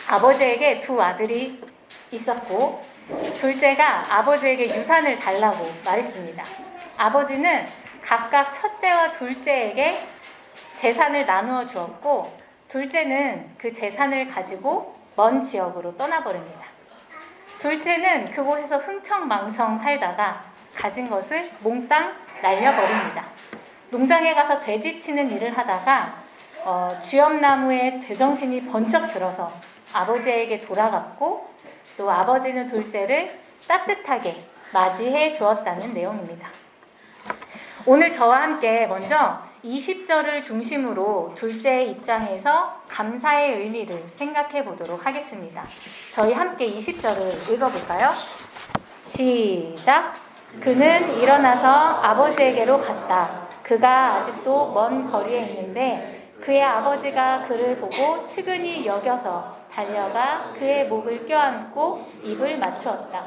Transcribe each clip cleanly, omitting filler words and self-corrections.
아버지에게 두 아들이 있었고 둘째가 아버지에게 유산을 달라고 말했습니다. 아버지는 각각 첫째와 둘째에게 재산을 나누어 주었고 둘째는 그 재산을 가지고 먼 지역으로 떠나버립니다. 둘째는 그곳에서 흥청망청 살다가 가진 것을 몽땅 날려버립니다. 농장에 가서 돼지 치는 일을 하다가 쥐엄나무에 제정신이 번쩍 들어서 아버지에게 돌아갔고 또 아버지는 둘째를 따뜻하게 맞이해 주었다는 내용입니다. 오늘 저와 함께 먼저 20절을 중심으로 둘째의 입장에서 감사의 의미를 생각해 보도록 하겠습니다. 저희 함께 20절을 읽어볼까요? 시작! 그는 일어나서 아버지에게로 갔다. 그가 아직도 먼 거리에 있는데 그의 아버지가 그를 보고 측은히 여겨서 달려가 그의 목을 껴안고 입을 맞추었다.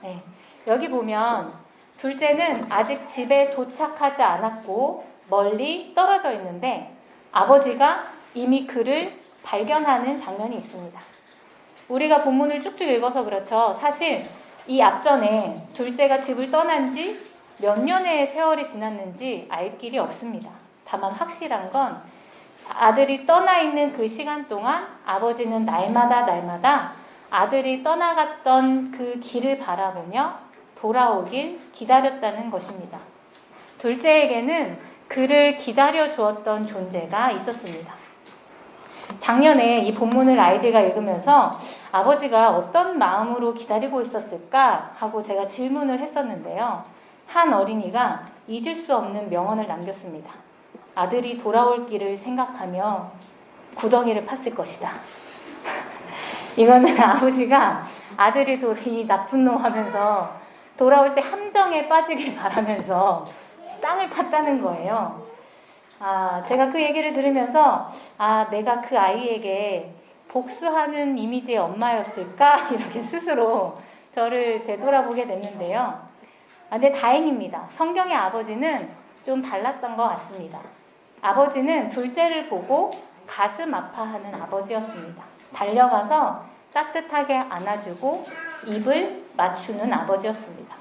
네, 여기 보면 둘째는 아직 집에 도착하지 않았고 멀리 떨어져 있는데 아버지가 이미 그를 발견하는 장면이 있습니다. 우리가 본문을 쭉쭉 읽어서 그렇죠. 사실 이 앞전에 둘째가 집을 떠난 지 몇 년의 세월이 지났는지 알 길이 없습니다. 다만 확실한 건 아들이 떠나 있는 그 시간 동안 아버지는 날마다 아들이 떠나갔던 그 길을 바라보며 돌아오길 기다렸다는 것입니다. 둘째에게는 그를 기다려 주었던 존재가 있었습니다. 작년에 이 본문을 아이들과 읽으면서 아버지가 어떤 마음으로 기다리고 있었을까 하고 제가 질문을 했었는데요. 한 어린이가 잊을 수 없는 명언을 남겼습니다. 아들이 돌아올 길을 생각하며 구덩이를 팠을 것이다. 이거는 아버지가 아들이 이 나쁜 놈 하면서 돌아올 때 함정에 빠지길 바라면서 땅을 팠다는 거예요. 제가 그 얘기를 들으면서 내가 그 아이에게 복수하는 이미지의 엄마였을까? 이렇게 스스로 저를 되돌아보게 됐는데요. 근데 다행입니다. 성경의 아버지는 좀 달랐던 것 같습니다. 아버지는 둘째를 보고 가슴 아파하는 아버지였습니다. 달려가서 따뜻하게 안아주고 입을 맞추는 아버지였습니다.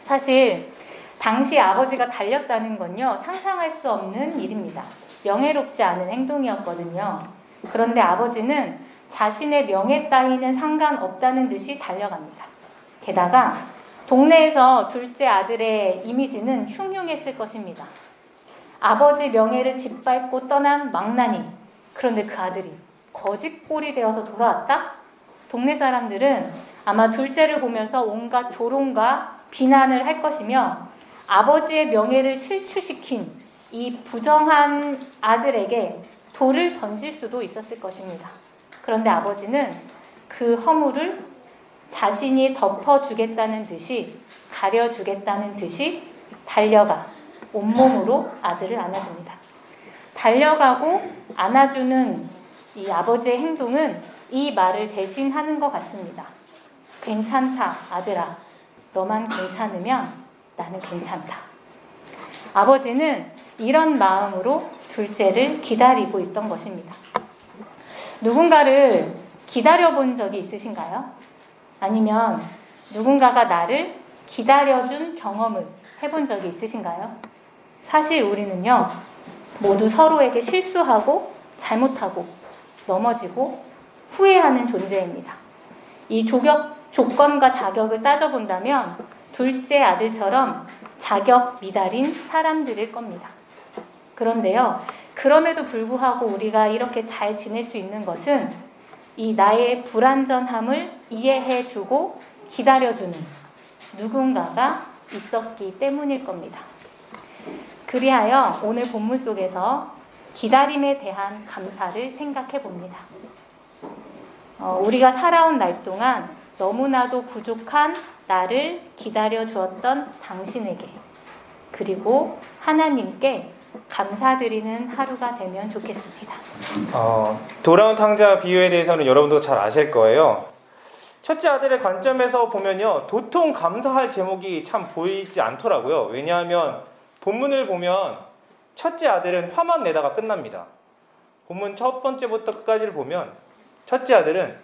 사실 당시 아버지가 달렸다는 건요, 상상할 수 없는 일입니다. 명예롭지 않은 행동이었거든요. 그런데 아버지는 자신의 명예 따위는 상관없다는 듯이 달려갑니다. 게다가 동네에서 둘째 아들의 이미지는 흉흉했을 것입니다. 아버지 명예를 짓밟고 떠난 망나니. 그런데 그 아들이 거짓골이 되어서 돌아왔다? 동네 사람들은 아마 둘째를 보면서 온갖 조롱과 비난을 할 것이며 아버지의 명예를 실추시킨 이 부정한 아들에게 돌을 던질 수도 있었을 것입니다. 그런데 아버지는 그 허물을 자신이 덮어주겠다는 듯이, 가려주겠다는 듯이 달려가 온몸으로 아들을 안아줍니다. 달려가고 안아주는 이 아버지의 행동은 이 말을 대신하는 것 같습니다. 괜찮다, 아들아. 너만 괜찮으면 나는 괜찮다. 아버지는 이런 마음으로 둘째를 기다리고 있던 것입니다. 누군가를 기다려본 적이 있으신가요? 아니면 누군가가 나를 기다려준 경험을 해본 적이 있으신가요? 사실 우리는요, 모두 서로에게 실수하고 잘못하고 넘어지고 후회하는 존재입니다. 이 조건과 자격을 따져본다면 둘째 아들처럼 자격 미달인 사람들일 겁니다. 그런데요, 그럼에도 불구하고 우리가 이렇게 잘 지낼 수 있는 것은 이 나의 불완전함을 이해해주고 기다려주는 누군가가 있었기 때문일 겁니다. 그리하여 오늘 본문 속에서 기다림에 대한 감사를 생각해 봅니다. 우리가 살아온 날 동안 너무나도 부족한 나를 기다려 주었던 당신에게, 그리고 하나님께 감사드리는 하루가 되면 좋겠습니다. 돌아온 탕자 비유에 대해서는 여러분도 잘 아실 거예요. 첫째 아들의 관점에서 보면요, 도통 감사할 제목이 참 보이지 않더라고요. 왜냐하면 본문을 보면 첫째 아들은 화만 내다가 끝납니다. 본문 첫 번째부터 끝까지를 보면 첫째 아들은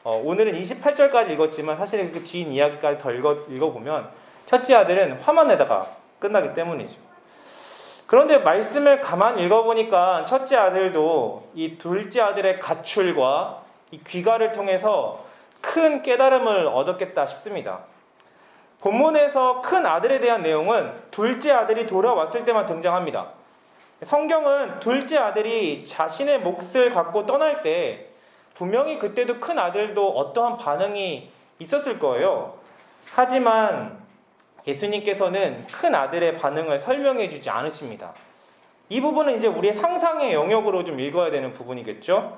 오늘은 28절까지 읽었지만 사실 그 뒤인 이야기까지 더 읽어보면 첫째 아들은 화만 내다가 끝나기 때문이죠. 그런데 말씀을 가만히 읽어보니까 첫째 아들도 이 둘째 아들의 가출과 이 귀가를 통해서 큰 깨달음을 얻었겠다 싶습니다. 본문에서 큰 아들에 대한 내용은 둘째 아들이 돌아왔을 때만 등장합니다. 성경은 둘째 아들이 자신의 몫을 갖고 떠날 때 분명히 그때도 큰 아들도 어떠한 반응이 있었을 거예요. 하지만 예수님께서는 큰 아들의 반응을 설명해 주지 않으십니다. 이 부분은 이제 우리의 상상의 영역으로 좀 읽어야 되는 부분이겠죠.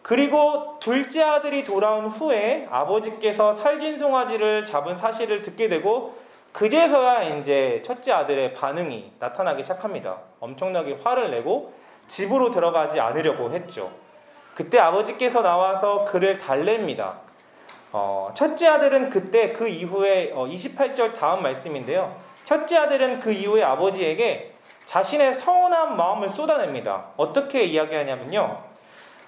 그리고 둘째 아들이 돌아온 후에 아버지께서 살진 송아지를 잡은 사실을 듣게 되고 그제서야 이제 첫째 아들의 반응이 나타나기 시작합니다. 엄청나게 화를 내고 집으로 들어가지 않으려고 했죠. 그때 아버지께서 나와서 그를 달랩니다. 첫째 아들은 그때 그 이후에 28절 다음 말씀인데요. 첫째 아들은 그 이후에 아버지에게 자신의 서운한 마음을 쏟아냅니다. 어떻게 이야기하냐면요.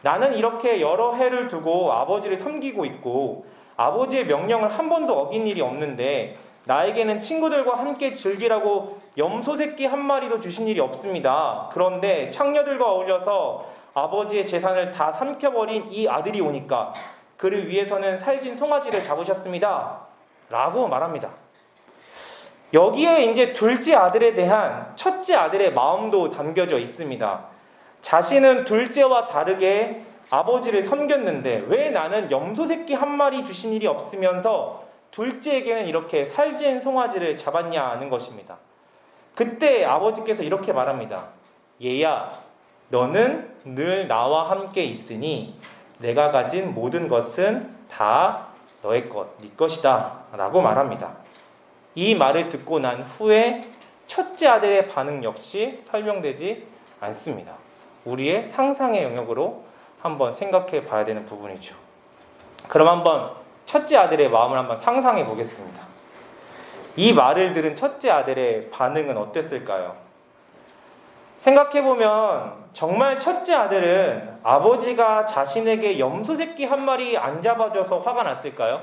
나는 이렇게 여러 해를 두고 아버지를 섬기고 있고 아버지의 명령을 한 번도 어긴 일이 없는데 나에게는 친구들과 함께 즐기라고 염소 새끼 한 마리도 주신 일이 없습니다. 그런데 창녀들과 어울려서 아버지의 재산을 다 삼켜버린 이 아들이 오니까 그를 위해서는 살진 송아지를 잡으셨습니다. 라고 말합니다. 여기에 이제 둘째 아들에 대한 첫째 아들의 마음도 담겨져 있습니다. 자신은 둘째와 다르게 아버지를 섬겼는데 왜 나는 염소 새끼 한 마리 주신 일이 없으면서 둘째에게는 이렇게 살진 송아지를 잡았냐는 것입니다. 그때 아버지께서 이렇게 말합니다. 얘야, 너는 늘 나와 함께 있으니 내가 가진 모든 것은 다 너의 것, 네 것이다 라고 말합니다. 이 말을 듣고 난 후에 첫째 아들의 반응 역시 설명되지 않습니다. 우리의 상상의 영역으로 한번 생각해 봐야 되는 부분이죠. 그럼 한번 첫째 아들의 마음을 한번 상상해 보겠습니다. 이 말을 들은 첫째 아들의 반응은 어땠을까요? 생각해 보면 정말 첫째 아들은 아버지가 자신에게 염소 새끼 한 마리 안 잡아줘서 화가 났을까요?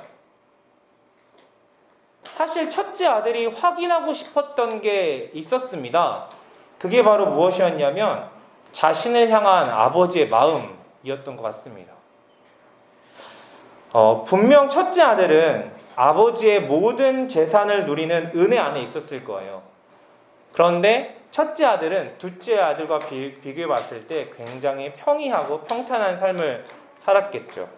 사실 첫째 아들이 확인하고 싶었던 게 있었습니다. 그게 바로 무엇이었냐면 자신을 향한 아버지의 마음이었던 것 같습니다. 분명 첫째 아들은 아버지의 모든 재산을 누리는 은혜 안에 있었을 거예요. 그런데 첫째 아들은 둘째 아들과 비교해 봤을 때 굉장히 평이하고 평탄한 삶을 살았겠죠.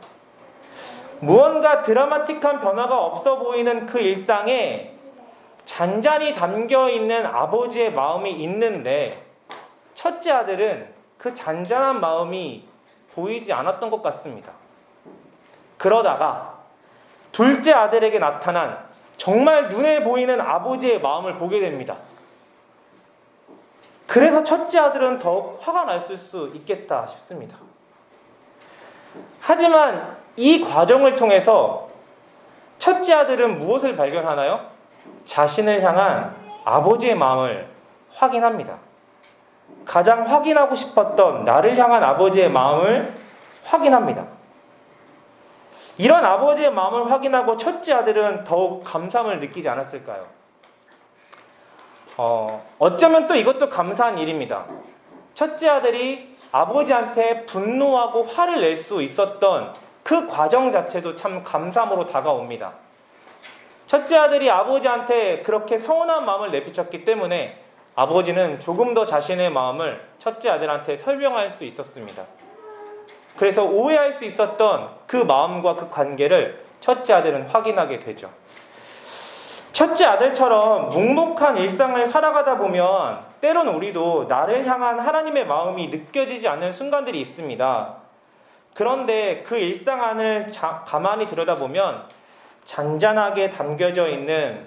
무언가 드라마틱한 변화가 없어 보이는 그 일상에 잔잔히 담겨있는 아버지의 마음이 있는데 첫째 아들은 그 잔잔한 마음이 보이지 않았던 것 같습니다. 그러다가 둘째 아들에게 나타난 정말 눈에 보이는 아버지의 마음을 보게 됩니다. 그래서 첫째 아들은 더욱 화가 났을 수 있겠다 싶습니다. 하지만 이 과정을 통해서 첫째 아들은 무엇을 발견하나요? 자신을 향한 아버지의 마음을 확인합니다. 가장 확인하고 싶었던 나를 향한 아버지의 마음을 확인합니다. 이런 아버지의 마음을 확인하고 첫째 아들은 더욱 감사함을 느끼지 않았을까요? 어쩌면 또 이것도 감사한 일입니다. 첫째 아들이 아버지한테 분노하고 화를 낼 수 있었던 그 과정 자체도 참 감사함으로 다가옵니다. 첫째 아들이 아버지한테 그렇게 서운한 마음을 내비쳤기 때문에 아버지는 조금 더 자신의 마음을 첫째 아들한테 설명할 수 있었습니다. 그래서 오해할 수 있었던 그 마음과 그 관계를 첫째 아들은 확인하게 되죠. 첫째 아들처럼 묵묵한 일상을 살아가다 보면 때론 우리도 나를 향한 하나님의 마음이 느껴지지 않는 순간들이 있습니다. 그런데 그 일상 안을 가만히 들여다보면 잔잔하게 담겨져 있는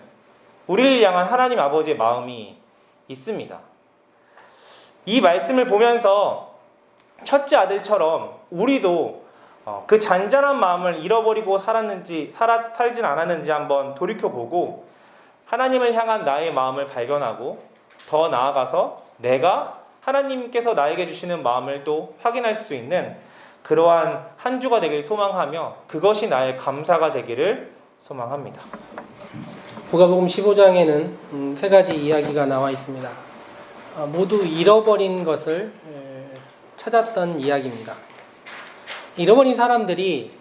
우리를 향한 하나님 아버지의 마음이 있습니다. 이 말씀을 보면서 첫째 아들처럼 우리도 그 잔잔한 마음을 잃어버리고 살진 않았는지 한번 돌이켜보고 하나님을 향한 나의 마음을 발견하고 더 나아가서 내가 하나님께서 나에게 주시는 마음을 또 확인할 수 있는 그러한 한 주가 되길 소망하며 그것이 나의 감사가 되기를 소망합니다. 누가복음 15장에는 세 가지 이야기가 나와 있습니다. 모두 잃어버린 것을 찾았던 이야기입니다. 잃어버린 사람들이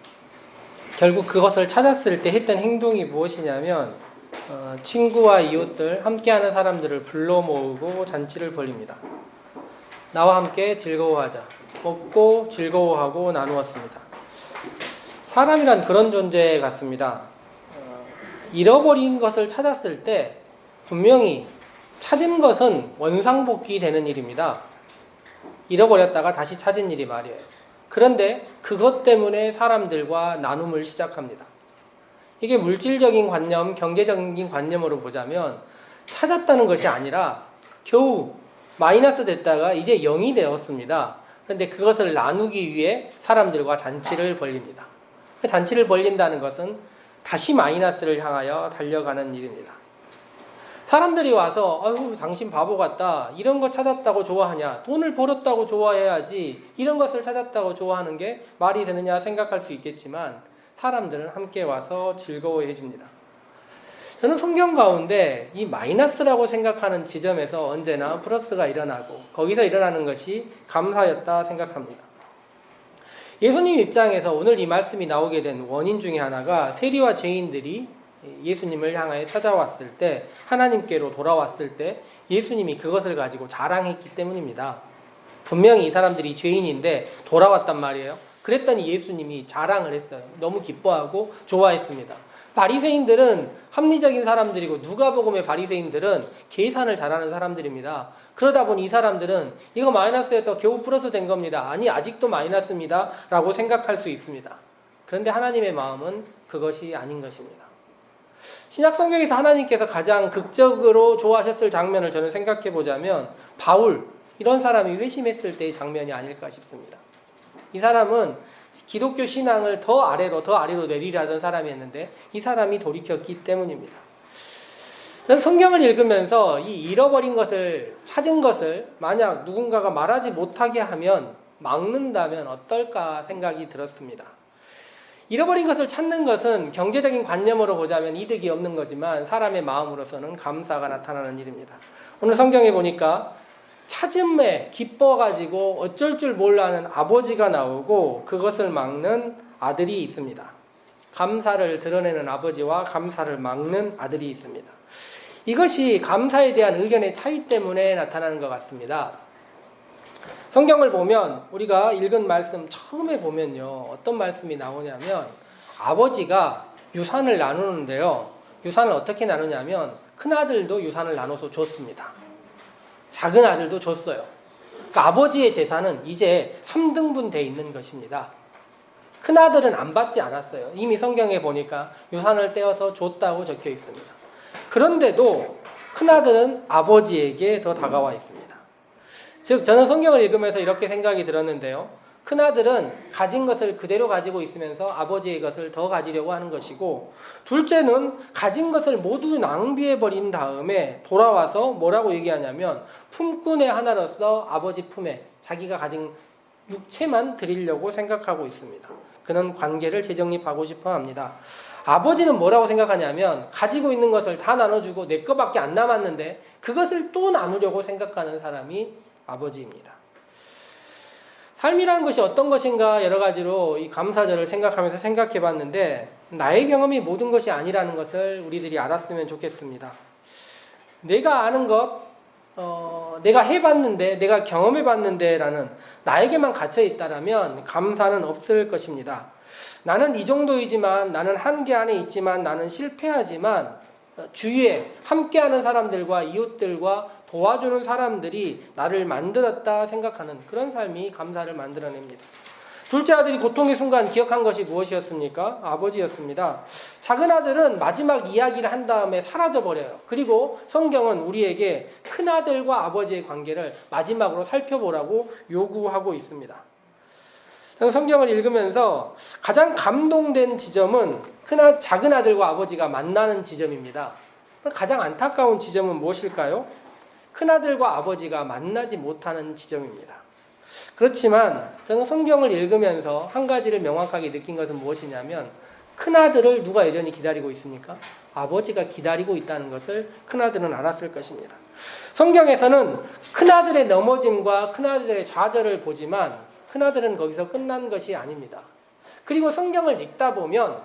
결국 그것을 찾았을 때 했던 행동이 무엇이냐면 친구와 이웃들, 함께하는 사람들을 불러 모으고 잔치를 벌립니다. 나와 함께 즐거워하자. 먹고 즐거워하고 나누었습니다. 사람이란 그런 존재 같습니다. 잃어버린 것을 찾았을 때 분명히 찾은 것은 원상복귀 되는 일입니다. 잃어버렸다가 다시 찾은 일이 말이에요. 그런데 그것 때문에 사람들과 나눔을 시작합니다. 이게 물질적인 관념, 경제적인 관념으로 보자면 찾았다는 것이 아니라 겨우 마이너스 됐다가 이제 0이 되었습니다. 그런데 그것을 나누기 위해 사람들과 잔치를 벌립니다. 잔치를 벌린다는 것은 다시 마이너스를 향하여 달려가는 일입니다. 사람들이 와서 아유 당신 바보 같다. 이런 거 찾았다고 좋아하냐. 돈을 벌었다고 좋아해야지. 이런 것을 찾았다고 좋아하는 게 말이 되느냐 생각할 수 있겠지만 사람들은 함께 와서 즐거워해 줍니다. 저는 성경 가운데 이 마이너스라고 생각하는 지점에서 언제나 플러스가 일어나고 거기서 일어나는 것이 감사였다 생각합니다. 예수님 입장에서 오늘 이 말씀이 나오게 된 원인 중에 하나가 세리와 죄인들이 예수님을 향하여 찾아왔을 때 하나님께로 돌아왔을 때 예수님이 그것을 가지고 자랑했기 때문입니다. 분명히 이 사람들이 죄인인데 돌아왔단 말이에요. 그랬더니 예수님이 자랑을 했어요. 너무 기뻐하고 좋아했습니다. 바리새인들은 합리적인 사람들이고 누가복음의 바리새인들은 계산을 잘하는 사람들입니다. 그러다 보니 이 사람들은 이거 마이너스였다 겨우 플러스 된 겁니다. 아니 아직도 마이너스입니다 라고 생각할 수 있습니다. 그런데 하나님의 마음은 그것이 아닌 것입니다. 신약 성경에서 하나님께서 가장 극적으로 좋아하셨을 장면을 저는 생각해 보자면 바울 이런 사람이 회심했을 때의 장면이 아닐까 싶습니다. 이 사람은 기독교 신앙을 더 아래로 내리려던 사람이었는데 이 사람이 돌이켰기 때문입니다. 저는 성경을 읽으면서 이 잃어버린 것을 찾은 것을 만약 누군가가 말하지 못하게 하면 막는다면 어떨까 생각이 들었습니다. 잃어버린 것을 찾는 것은 경제적인 관념으로 보자면 이득이 없는 거지만 사람의 마음으로서는 감사가 나타나는 일입니다. 오늘 성경에 보니까 찾음에 기뻐가지고 어쩔 줄 몰라하는 아버지가 나오고 그것을 막는 아들이 있습니다. 감사를 드러내는 아버지와 감사를 막는 아들이 있습니다. 이것이 감사에 대한 의견의 차이 때문에 나타나는 것 같습니다. 성경을 보면 우리가 읽은 말씀 처음에 보면요. 어떤 말씀이 나오냐면 아버지가 유산을 나누는데요. 유산을 어떻게 나누냐면 큰아들도 유산을 나눠서 줬습니다. 작은 아들도 줬어요. 그러니까 아버지의 재산은 이제 3등분 돼 있는 것입니다. 큰아들은 안 받지 않았어요. 이미 성경에 보니까 유산을 떼어서 줬다고 적혀 있습니다. 그런데도 큰아들은 아버지에게 더 다가와 있습니다. 즉 저는 성경을 읽으면서 이렇게 생각이 들었는데요. 큰아들은 가진 것을 그대로 가지고 있으면서 아버지의 것을 더 가지려고 하는 것이고 둘째는 가진 것을 모두 낭비해버린 다음에 돌아와서 뭐라고 얘기하냐면 품꾼의 하나로서 아버지 품에 자기가 가진 육체만 드리려고 생각하고 있습니다. 그는 관계를 재정립하고 싶어 합니다. 아버지는 뭐라고 생각하냐면 가지고 있는 것을 다 나눠주고 내 거밖에 안 남았는데 그것을 또 나누려고 생각하는 사람이 아버지입니다. 삶이라는 것이 어떤 것인가 여러 가지로 이 감사절을 생각하면서 생각해 봤는데 나의 경험이 모든 것이 아니라는 것을 우리들이 알았으면 좋겠습니다. 내가 아는 것, 내가 해봤는데, 내가 경험해봤는데 라는 나에게만 갇혀 있다라면 감사는 없을 것입니다. 나는 이 정도이지만, 나는 한계 안에 있지만, 나는 실패하지만 주위에 함께하는 사람들과 이웃들과 도와주는 사람들이 나를 만들었다 생각하는 그런 삶이 감사를 만들어냅니다. 둘째 아들이 고통의 순간 기억한 것이 무엇이었습니까? 아버지였습니다. 작은 아들은 마지막 이야기를 한 다음에 사라져버려요. 그리고 성경은 우리에게 큰아들과 아버지의 관계를 마지막으로 살펴보라고 요구하고 있습니다. 저는 성경을 읽으면서 가장 감동된 지점은 작은 아들과 아버지가 만나는 지점입니다. 가장 안타까운 지점은 무엇일까요? 큰아들과 아버지가 만나지 못하는 지점입니다. 그렇지만 저는 성경을 읽으면서 한 가지를 명확하게 느낀 것은 무엇이냐면 큰아들을 누가 여전히 기다리고 있습니까? 아버지가 기다리고 있다는 것을 큰아들은 알았을 것입니다. 성경에서는 큰아들의 넘어짐과 큰아들의 좌절을 보지만 큰아들은 거기서 끝난 것이 아닙니다. 그리고 성경을 읽다 보면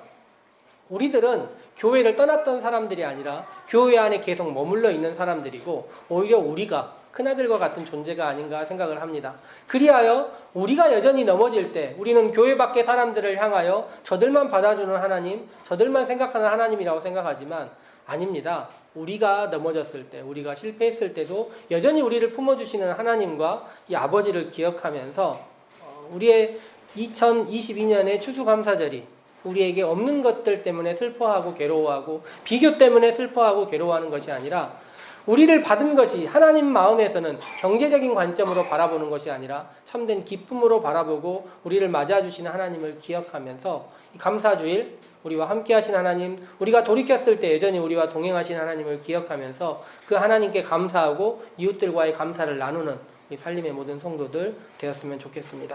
우리들은 교회를 떠났던 사람들이 아니라 교회 안에 계속 머물러 있는 사람들이고 오히려 우리가 큰아들과 같은 존재가 아닌가 생각을 합니다. 그리하여 우리가 여전히 넘어질 때 우리는 교회 밖의 사람들을 향하여 저들만 받아주는 하나님, 저들만 생각하는 하나님이라고 생각하지만 아닙니다. 우리가 넘어졌을 때, 우리가 실패했을 때도 여전히 우리를 품어주시는 하나님과 이 아버지를 기억하면서 우리의 2022년의 추수감사절이 우리에게 없는 것들 때문에 슬퍼하고 괴로워하고 비교 때문에 슬퍼하고 괴로워하는 것이 아니라 우리를 받은 것이 하나님 마음에서는 경제적인 관점으로 바라보는 것이 아니라 참된 기쁨으로 바라보고 우리를 맞아주시는 하나님을 기억하면서 이 감사주일 우리와 함께 하신 하나님, 우리가 돌이켰을 때 여전히 우리와 동행하신 하나님을 기억하면서 그 하나님께 감사하고 이웃들과의 감사를 나누는 우리 살림의 모든 성도들 되었으면 좋겠습니다.